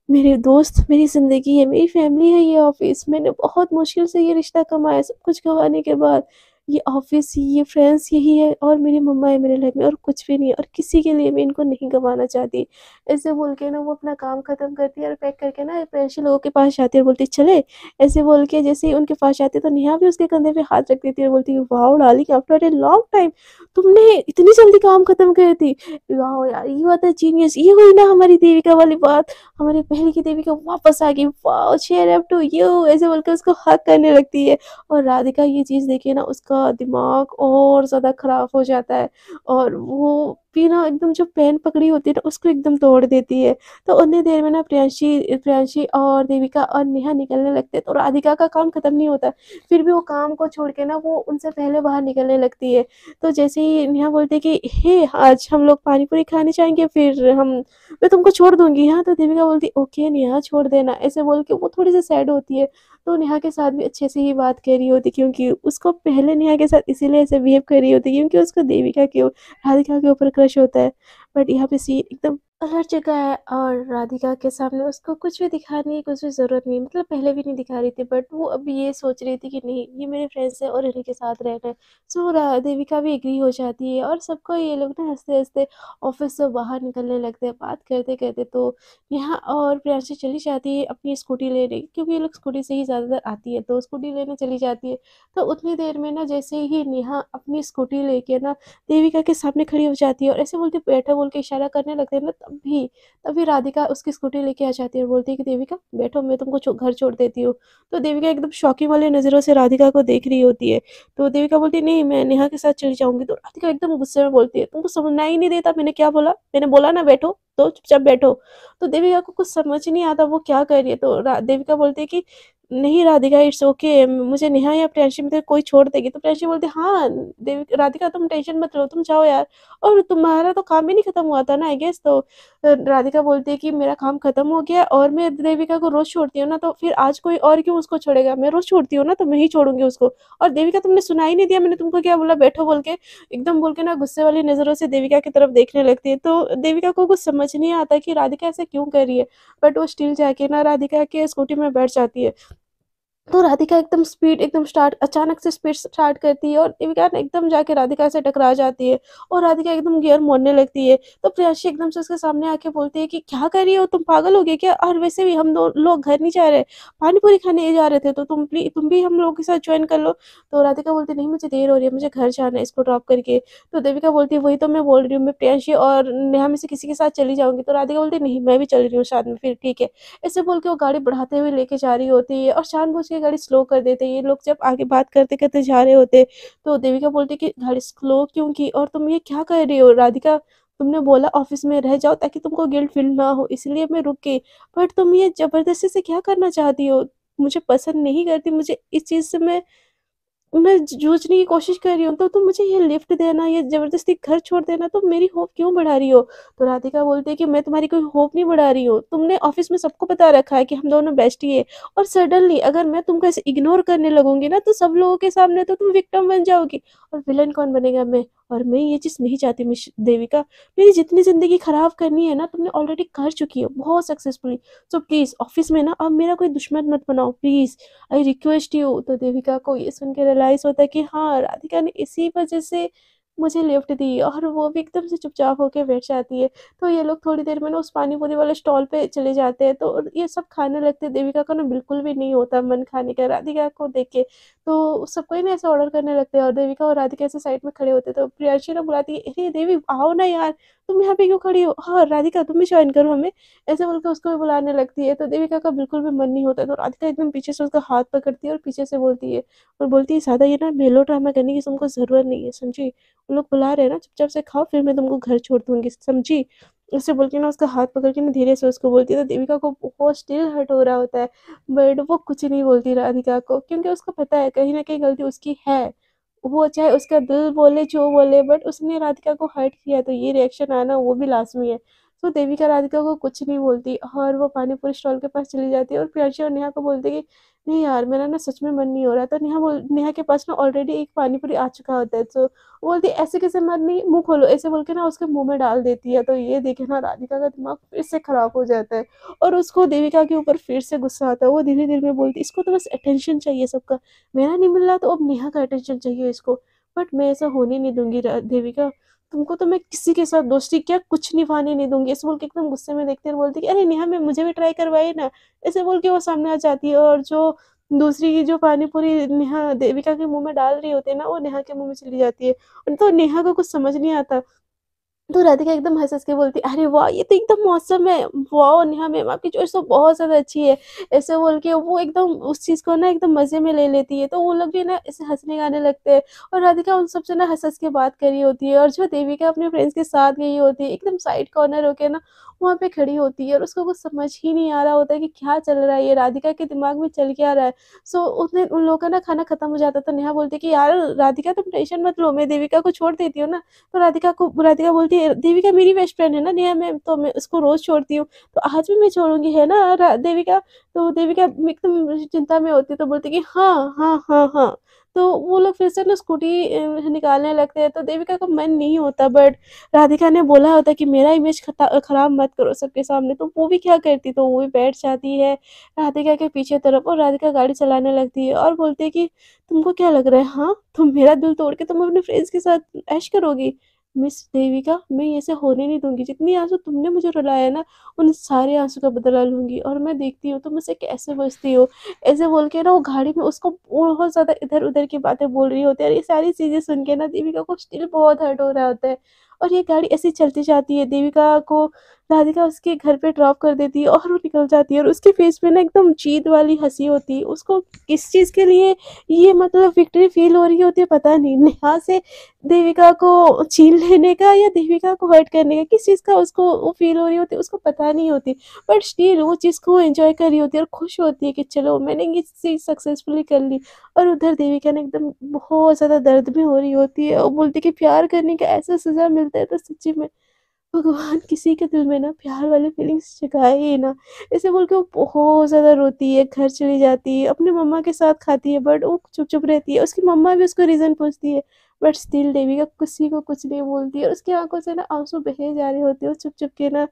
मेरे दोस्त, मेरी ज़िंदगी है, मेरी फैमिली है ये ऑफ़िस। मैंने बहुत मुश्किल से ये रिश्ता कमाया, सब कुछ गँवाने के बाद। ये ऑफ़िस, ये फ्रेंड्स यही है और मेरी मम्मा है मेरे लाइफ़ में, और कुछ भी नहीं है और किसी के लिए मैं इनको नहीं गँवाना चाहती। ऐसे बोल के ना वो अपना काम ख़त्म करती है और पैक करके ना प्रियांशु लोगों के पास जाती है और बोलती है चले? ऐसे बोल के जैसे ही उनके पास जाती है तो नेहा भी उसके कंधे पे हाथ रख देती है और बोलती है wow darling after a long time तुमने इतनी जल्दी काम ख़त्म कर दी। वाओ यार ये बात है जीनियस, ये हुई ना हमारी देविका वाली बात। हमारी पहले की देविका वापस आ गई, wow cheer up to you, ऐसे बोलकर उसको हग करने लगती है। और राधिका ये चीज़ देख के ना उसका दिमाग और ज़्यादा ख़राब हो जाता है और वो फिर ना एकदम जो पेन पकड़ी होती है ना उसको एकदम तोड़ देती है। तो उतनी देर में ना प्रियांशी प्रियांशी और देविका और नेहा निकलने लगते हैं, तो राधिका का काम खत्म नहीं होता। फिर भी वो काम को छोड़ के ना वो उनसे पहले बाहर निकलने लगती है। तो जैसे ही नेहा बोलती है कि हे आज हम लोग पानी पूरी खाने जाएंगे, फिर हम मैं तुमको छोड़ दूंगी। हाँ, तो देविका बोलती है ओके नेहा छोड़ देना, ऐसे बोल के वो थोड़ी सी सैड होती है। तो नेहा के साथ भी अच्छे से ही बात कर रही होती, क्योंकि उसको पहले नेहा के साथ इसीलिए ऐसे बिहेव कर रही होती क्योंकि उसको देविका के राधिका के ऊपर क्रश होता है। बट यहाँ पे सीन एकदम पलट चुका है और राधिका के सामने उसको कुछ भी दिखाने की कुछ भी ज़रूरत नहीं, मतलब पहले भी नहीं दिखा रही थी, बट वो अभी ये सोच रही थी कि नहीं ये मेरे फ्रेंड्स हैं और इन्हीं के साथ रहना है। सो देविका भी एग्री हो जाती है और सबको ये लोग ना हंसते हंसते ऑफिस से बाहर निकलने लगते हैं बात करते करते। तो नेहा और प्रियांशी चली जाती है अपनी स्कूटी लेने, क्योंकि ये लोग स्कूटी से ही ज़्यादातर आती है, तो स्कूटी लेने चली जाती है। तो उतनी देर में ना जैसे ही नेहा अपनी स्कूटी लेके ना देविका के सामने खड़ी हो जाती है और ऐसे बोलती बैठो बोल के इशारा करने लगते हैं ना, तभी तभी राधिका उसकी स्कूटी लेके आ जाती है और बोलती है कि देविका बैठो मैं तुमको घर छोड़ देती हूँ। तो देविका एकदम शौकीन वाली नज़रों से राधिका को देख रही होती है। तो देविका बोलती है नहीं मैं नेहा के साथ चली जाऊंगी। तो राधिका एकदम गुस्से में बोलती है तुमको समझना ही नहीं देता मैंने क्या बोला, मैंने बोला ना बैठो तो चुपचाप बैठो। तो देविका को कुछ समझ नहीं आता वो क्या कर रही है। तो देविका बोलती है कि नहीं राधिका इट्स ओके, मुझे नेहा या प्रियांशी में से कोई छोड़ देगी। तो प्रियांशी बोलती है हाँ देवी राधिका तुम टेंशन मत लो तुम जाओ यार, और तुम्हारा तो काम ही नहीं खत्म हुआ था ना आई गेस। तो राधिका बोलती है कि मेरा काम खत्म हो गया और मैं देविका को रोज छोड़ती हूँ ना, तो फिर आज कोई और क्यों उसको छोड़ेगा, मैं रोज छोड़ती हूँ ना तो मैं ही छोड़ूंगी उसको। और देविका तुमने सुना ही नहीं दिया मैंने तुमको क्या बोला बैठो बोल के, एकदम बोल के ना गुस्से वाली नजरों से देविका की तरफ देखने लगती है। तो देविका को कुछ समझ नहीं आता कि राधिका ऐसे क्यों कर रही है, बट वो स्टिल जाके ना राधिका के स्कूटी में बैठ जाती है। तो राधिका एकदम स्पीड एकदम स्टार्ट अचानक से स्पीड स्टार्ट करती है और देविका ना एकदम जाके राधिका से टकरा जाती है और राधिका एकदम गियर मोड़ने लगती है। तो प्रियांशी एकदम से उसके सामने आके बोलती है कि क्या कर रही हो तुम पागल हो गए क्या, और वैसे भी हम दो लोग घर नहीं जा रहे पानी पूरी खाने जा रहे थे, तो तुम भी हम लोगों के साथ ज्वाइन कर लो। तो राधिका बोलती नहीं मुझे देर हो रही है मुझे घर जाना है इसको ड्रॉप करके। तो देविका बोलती है वही तो मैं बोल रही हूँ मैं प्रियांशी और नेहा में से किसी के साथ चली जाऊंगी। तो राधिका बोलती नहीं मैं भी चल रही हूँ साथ में, फिर ठीक है। ऐसे बोल के वो गाड़ी बढ़ाते हुए लेके जा रही होती है और जानबूझ के गाड़ी स्लो कर देते हैं। ये लोग जब आगे बात करते करते जा रहे होते तो देविका बोलती है कि गाड़ी स्लो क्यों की, और तुम ये क्या कर रही हो राधिका, तुमने बोला ऑफिस में रह जाओ ताकि तुमको गिल्ट फील ना हो इसलिए मैं रुक गई, बट तुम ये जबरदस्ती से क्या करना चाहती हो, मुझे पसंद नहीं करती, मुझे इस चीज से मैं जूझने की कोशिश कर रही हूँ, तो तुम मुझे ये लिफ्ट देना ये ज़बरदस्ती घर छोड़ देना तुम मेरी होप क्यों बढ़ा रही हो। तो राधिका बोलती है कि मैं तुम्हारी कोई होप नहीं बढ़ा रही हूँ, तुमने ऑफिस में सबको बता रखा है कि हम दोनों बेस्टी है, और सडनली अगर मैं तुमको ऐसे इग्नोर करने लगूंगी ना तो सब लोगों के सामने तो तुम विक्टिम बन जाओगी, और विलन कौन बनेगा मैं, और मैं ये चीज़ नहीं चाहती मिस देविका, मेरी जितनी ज़िंदगी खराब करनी है ना तुमने ऑलरेडी कर चुकी हो बहुत सक्सेसफुली। सो प्लीज़ ऑफिस में ना अब मेरा कोई दुश्मन मत बनाओ प्लीज़, आई रिक्वेस्ट यू। तो देविका को ये सुन के रियलाइज होता है कि हाँ राधिका ने इसी वजह से मुझे लिफ्ट दी, और वो भी एकदम से चुपचाप होके बैठ जाती है। तो ये लोग थोड़ी देर में ना उस पानी पूरी वाले स्टॉल पे चले जाते हैं, तो ये सब खाने लगते हैं। देविका का ना बिल्कुल भी नहीं होता मन खाने का राधिका को देख के, तो सबको ही ना ऐसे ऑर्डर करने लगते हैं और देविका और राधिका ऐसे साइड में खड़े होते हैं। तो प्रियांशी ना बुलाती है अरे देवी आओ ना यार तुम यहाँ पे क्यों खड़ी हो, हाँ राधिका तुम भी ज्वाइन करो हमें, ऐसे बोलकर उसको भी बुलाने लगती है। तो देविका का बिल्कुल भी मन नहीं होता, तो राधिका एकदम पीछे से उसका हाथ पकड़ती है और पीछे से बोलती है और बोलती है ज़्यादा ये ना मेलो ड्रामा करने की तुमको ज़रूरत नहीं है समझी, वो लोग बुला रहे हैं ना चुपचाप से खाओ फिर मैं तुमको घर छोड़ दूंगी समझी। उससे बोल के ना उसका हाथ पकड़ के ना धीरे से उसको बोलती है। तो देविका को बहुत स्टिल हर्ट हो रहा होता है, बट वो कुछ नहीं बोलती राधिका को, क्योंकि उसको पता है कहीं ना कहीं गलती उसकी है। वो चाहे उसका दिल बोले जो बोले, बट उसने राधिका को हर्ट किया तो ये रिएक्शन आना वो भी लाजमी है। तो देविका राधिका को कुछ नहीं बोलती और वो पानी पूरी स्टॉल के पास चली जाती है और प्रियांशी और नेहा को बोलती है कि नहीं यार मेरा ना सच में मन नहीं हो रहा। तो नेहा के पास ना ऑलरेडी एक पानी पूरी आ चुका होता है, तो वो बोलती है ऐसे कैसे मन नहीं, मुंह खोलो, ऐसे बोल के ना उसके मुंह में डाल देती है। तो ये देखे ना राधिका का दिमाग फिर से खराब हो जाता है और उसको देविका के ऊपर फिर से गुस्सा आता है। वो धीरे धीरे में बोलती है इसको तो बस अटेंशन चाहिए सबका, मेरा नहीं मिल रहा तो अब नेहा का अटेंशन चाहिए इसको, बट मैं ऐसा होने नहीं दूंगी देविका, तुमको तो मैं किसी के साथ दोस्ती क्या कुछ निभाने नहीं दूंगी, ऐसे बोल के एकदम गुस्से में देखते हैं और बोलती है कि अरे नेहा मैं मुझे भी ट्राई करवाइए ना, ऐसे बोल के वो सामने आ जाती है और जो दूसरी की जो पानी पूरी नेहा देविका के मुंह में डाल रही होती है ना वो नेहा के मुंह में चली जाती है। तो नेहा को कुछ समझ नहीं आता तो राधिका एकदम हँस-हँस के बोलती है, "अरे वाह! ये तो एकदम मौसम है। वाओ! नेहा मैम आपकी चॉइस तो बहुत ज़्यादा अच्छी है।" ऐसे बोल के वो एकदम उस चीज़ को ना एकदम मज़े में ले लेती है। तो वो लोग भी ना ऐसे हँसने-गाने लगते हैं और राधिका उन सबसे ना हँस-हँस के बात कर रही होती है और जो देविका अपने फ्रेंड्स के साथ गई होती है, एकदम साइड कॉर्नर होके ना वहाँ पे खड़ी होती है और उसको कुछ समझ ही नहीं आ रहा होता है कि क्या चल रहा है, ये राधिका के दिमाग में चल क्या रहा है। सो उन लोगों का ना खाना खत्म हो जाता है, तो नेहा बोलती है कि, "यार राधिका तुम टेंशन मत लो, मैं देविका को छोड़ देती हूँ ना।" तो राधिका बोलती है, "देविका मेरी बेस्ट फ्रेंड है ना नेहा मैम, तो मैं उसको रोज़ छोड़ती हूँ, तो आज भी मैं छोड़ूँगी, है ना देविका?" तो देविका एकदम चिंता में होती है, तो बोलती है कि हाँ, हाँ, हाँ, हाँ। तो वो लोग फिर से ना स्कूटी निकालने लगते हैं, तो देविका का मन नहीं होता, बट राधिका ने बोला होता है कि मेरा इमेज खराब मत करो सबके सामने, तो वो भी क्या करती, तो वो भी बैठ जाती है राधिका के पीछे तरफ और राधिका गाड़ी चलाने लगती है और बोलती है कि तुमको क्या लग रहा है हाँ? तुम मेरा दिल तोड़ के तुम अपने फ्रेंड्स के साथ ऐश करोगी? मिस देविका मैं ऐसे होने नहीं दूँगी, जितनी आँसू तुमने मुझे रुलाया है ना, उन सारे आँसू का बदला लूँगी और मैं देखती हूँ तुम मुझसे कैसे बचती हो। ऐसे बोल के ना वो गाड़ी में उसको बहुत ज़्यादा इधर-उधर की बातें बोल रही होती है और ये सारी चीज़ें सुन के ना देविका को स्टिल बहुत हर्ट हो रहा होता है। और ये गाड़ी ऐसे ही चलती जाती है, देविका को राधिका उसके घर पे ड्रॉप कर देती है और वो निकल जाती है और उसके फेस पे ना एकदम जीत वाली हँसी होती है। उसको किस चीज़ के लिए ये मतलब विक्ट्री फ़ील हो रही होती है पता नहीं। नेहा से देविका को छीन लेने का या देविका को हर्ट करने का, किस चीज़ का उसको वो फ़ील हो रही होती है, उसको पता नहीं होती। बट स्टिल वो चीज़ को एन्जॉय कर रही होती है और खुश होती है कि चलो मैंने ये चीज़ सक्सेसफुली कर ली। और उधर देविका ने एकदम बहुत ज़्यादा दर्द में हो रही होती है और बोलती है कि प्यार करने का ऐसा सज़ा मिलता है तो सच्ची में भगवान किसी के दिल में ना प्यार वाली फीलिंग्स जगाए ही ना। ऐसे बोल के वो बहुत ज़्यादा रोती है, घर चली जाती है, अपनी मम्मा के साथ खाती है बट वो चुप-चुप रहती है। उसकी मम्मा भी उसको रीज़न पूछती है बट स्टिल देविका किसी को कुछ नहीं बोलती है और उसकी आँखों से ना आँसू बहे जा रहे होते हैं। वो चुप-चुप के ना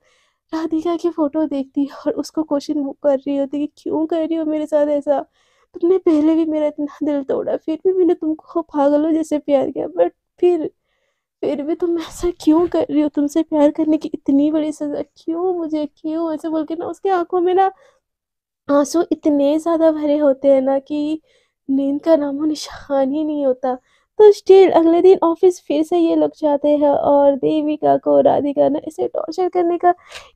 राधिका की फ़ोटो देखती है और उसको क्वेश्चन वो कर रही होती है कि क्यों कर रही हो मेरे साथ ऐसा? तुमने पहले भी मेरा इतना दिल तोड़ा, फिर भी मैंने तुमको पागलों जैसे प्यार किया बट फिर भी तुम ऐसा क्यों कर रही हो? तुमसे प्यार करने की इतनी बड़ी सज़ा क्यों मुझे? क्यों? ऐसे बोल के ना उसकी आँखों में ना आँसू इतने ज़्यादा भरे होते हैं ना कि नींद का नामो-निशान ही नहीं होता। तो स्टिल अगले दिन ऑफ़िस फिर से ये लोग जाते हैं और देविका को राधिका ना इसे टॉर्चर करने का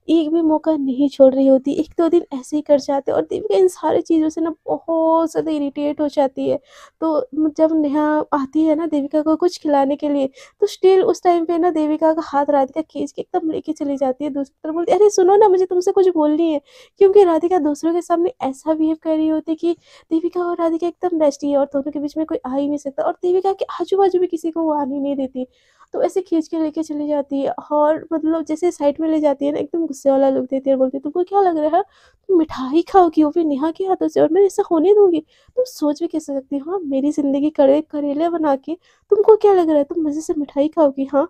एक भी मौका नहीं छोड़ रही होती। 1-2 दिन ऐसे ही कट जाते हैं और देविका इन सारी चीज़ों से ना बहुत ज़्यादा इरिटेट हो जाती है। तो जब नेहा आती है ना देविका को कुछ खिलाने के लिए, तो स्टिल उस टाइम पे ना देविका का हाथ राधिका खींच के एकदम लेके चली जाती है दूसरी तरफ, बोलती है, "अरे सुनो ना मुझे तुमसे कुछ बोलनी है।" क्योंकि राधिका दूसरों के सामने ऐसा बिहेव कर रही होती है कि देविका और राधिका एकदम बेस्टी है और दोनों के बीच में कोई आ ही नहीं सकता और देविका के आजू-बाजू भी किसी को वो आने नहीं देती। तो ऐसे खींच के लेके चली जाती है और मतलब जैसे साइड में ले जाती है ना एकदम गुस्से वाला लुक देती है और बोलती है, "तुमको क्या लग रहा है? तुम मिठाई खाओगी वो भी नेहा के हाथों से और मैं ऐसा होने दूँगी? तुम सोच भी कैसे सकती हो हाँ, मेरी ज़िंदगी करेले बना के तुमको क्या लग रहा है तुम मज़े से मिठाई खाओगी हाँ?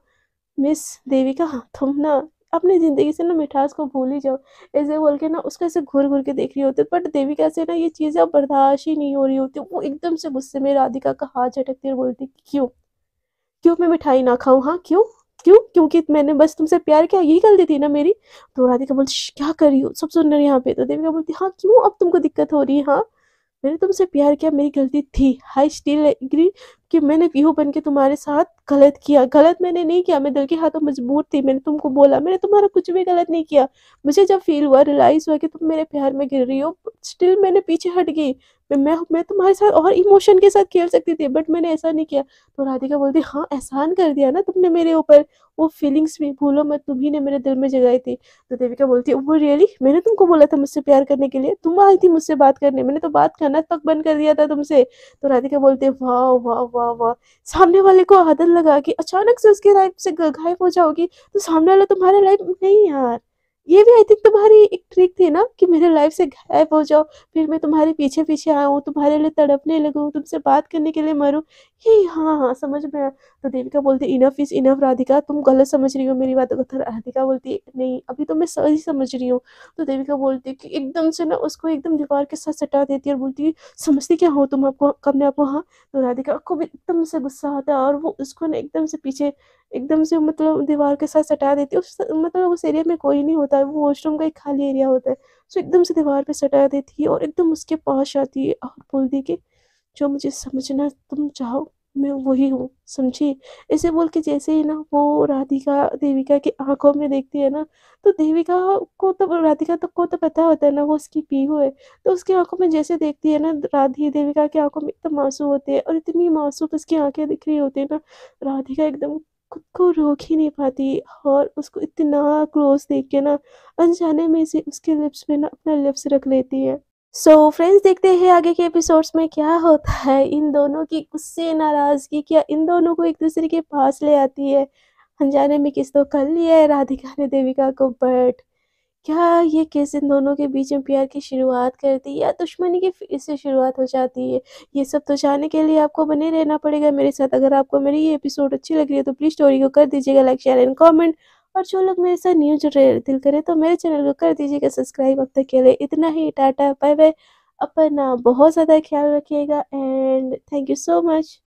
मिस देविका तुम ना अपनी ज़िंदगी से ना मिठास को भूल ही जाओ।" ऐसे बोल के ना उसको ऐसे घूर-घूर के देख रही होती है बट देविका से ना ये चीज़ें अब बर्दाश्त ही नहीं हो रही होती। वो एकदम से गुस्से में राधिका का हाथ झटकती है और बोलती है, "क्यों? क्यों मैं मिठाई ना खाऊँ हाँ, क्यों? क्यों? क्योंकि मैंने बस तुमसे प्यार किया यही गलती थी ना मेरी?" तो राधिका बोलती, "श्श! क्या कर रही हो? सब सुन रहे हैं यहाँ पे।" तो देविका बोलती, "हाँ, क्यों अब तुमको दिक्कत हो रही है हाँ? मैंने तुमसे प्यार किया मेरी गलती थी। आई स्टिल एग्री कि मैंने पीहू बन के तुम्हारे साथ गलत किया। गलत मैंने नहीं किया, मैं दिल के हाथों मजबूर थी। मैंने तुमको बोला, मैंने तुम्हारा कुछ भी गलत नहीं किया। मुझे जब फ़ील हुआ, रियलाइज़ हुआ कि तुम मेरे प्यार में गिर रही हो, स्टिल मैंने पीछे हट गई। मैं तुम्हारे साथ और इमोशन के साथ खेल सकती थी, बट मैंने ऐसा नहीं किया। तो राधिका बोलती, "हाँ, एहसान कर दिया ना तुमने मेरे ऊपर। वो फीलिंग्स भी भूलो मत, तुम ही ने मेरे दिल में जगाई थी।" तो देविका बोलती है, "ओह रियली? मैंने तुमको बोला था मुझसे प्यार करने के लिए? तुम आई थी मुझसे बात करने, मैंने तो बात करना तक बंद कर दिया था तुमसे।" तो राधिका बोलती है, "वाह! वाह! वाह! वाह! सामने वाले को आदत लगा के अचानक से उसकी लाइफ से गायब हो जाओगी, तो सामने वाला तुम्हारे लाइफ में नहीं यार। ये भी आई थिंक तुम्हारी एक ट्रिक थी ना कि मेरे लाइफ से गायब हो जाओ, फिर मैं तुम्हारे पीछे-पीछे आऊँ, तुम्हारे लिए तड़पने लगूँ, तुमसे बात करने के लिए मरूँ। ये हाँ, हाँ, समझ में आया।" तो देविका बोलती है, "इनफ इज़ इनफ राधिका, तुम गलत समझ रही हो मेरी बातों को।" तो राधिका बोलती है, "नहीं, अभी तो मैं सही समझ रही हूँ।" तो देविका बोलती है कि एकदम से ना उसको एकदम दीवार के साथ सटा देती है और बोलती है, "समझती क्या हो तुम आपको अपने आप को हाँ?" तो राधिका को भी एकदम से गुस्सा आता है और वो उसको ना एकदम से पीछे एकदम से मतलब दीवार के साथ सटा देती है। मतलब उस एरिया में कोई नहीं होता है, वो वॉशरूम का एक खाली एरिया होता है। सो एकदम से दीवार पे सटा देती है और एकदम उसके पास आती है और बोलती है कि जो मुझे समझना तुम चाहो मैं वही हूँ, समझी? ऐसे बोल के जैसे ही ना वो राधिका देविका की आँखों में देखती है ना, तो देविका राधिका तो को तो पता होता है ना वो उसकी पीहू है, तो उसकी आँखों में जैसे देखती है ना, देविका की आँखों में एकदम आँसू होते हैं और इतनी मासूम उसकी आँखें दिख रही होती है ना, राधिका एकदम खुद को रोक ही नहीं पाती और उसको इतना क्लोज़ देख के ना, अनजाने में से उसके लिप्स पे ना अपना लिप्स रख लेती है। सो फ्रेंड्स, देखते हैं आगे के एपिसोड्स में क्या होता है। इन दोनों की गुस्से नाराज़गी क्या इन दोनों को एक-दूसरे के पास ले आती है। अनजाने में किस तो कर लिया है राधिका ने देविका को, बट क्या ये किस इन दोनों के बीच में प्यार की शुरुआत करती है या दुश्मनी की फिर से शुरुआत हो जाती है? ये सब तो जानने के लिए आपको बने रहना पड़ेगा मेरे साथ। अगर आपको मेरी ये एपिसोड अच्छी लग रही है तो प्लीज़ स्टोरी को कर दीजिएगा लाइक, शेयर एंड कमेंट। और जो लोग मेरे साथ न्यू जुड़ रहे दिल करे तो मेरे चैनल को कर दीजिएगा सब्सक्राइब। अब तक के लिए इतना ही, टाटा बाय बाय। अपना बहुत ज़्यादा ख्याल रखिएगा and thank you so much.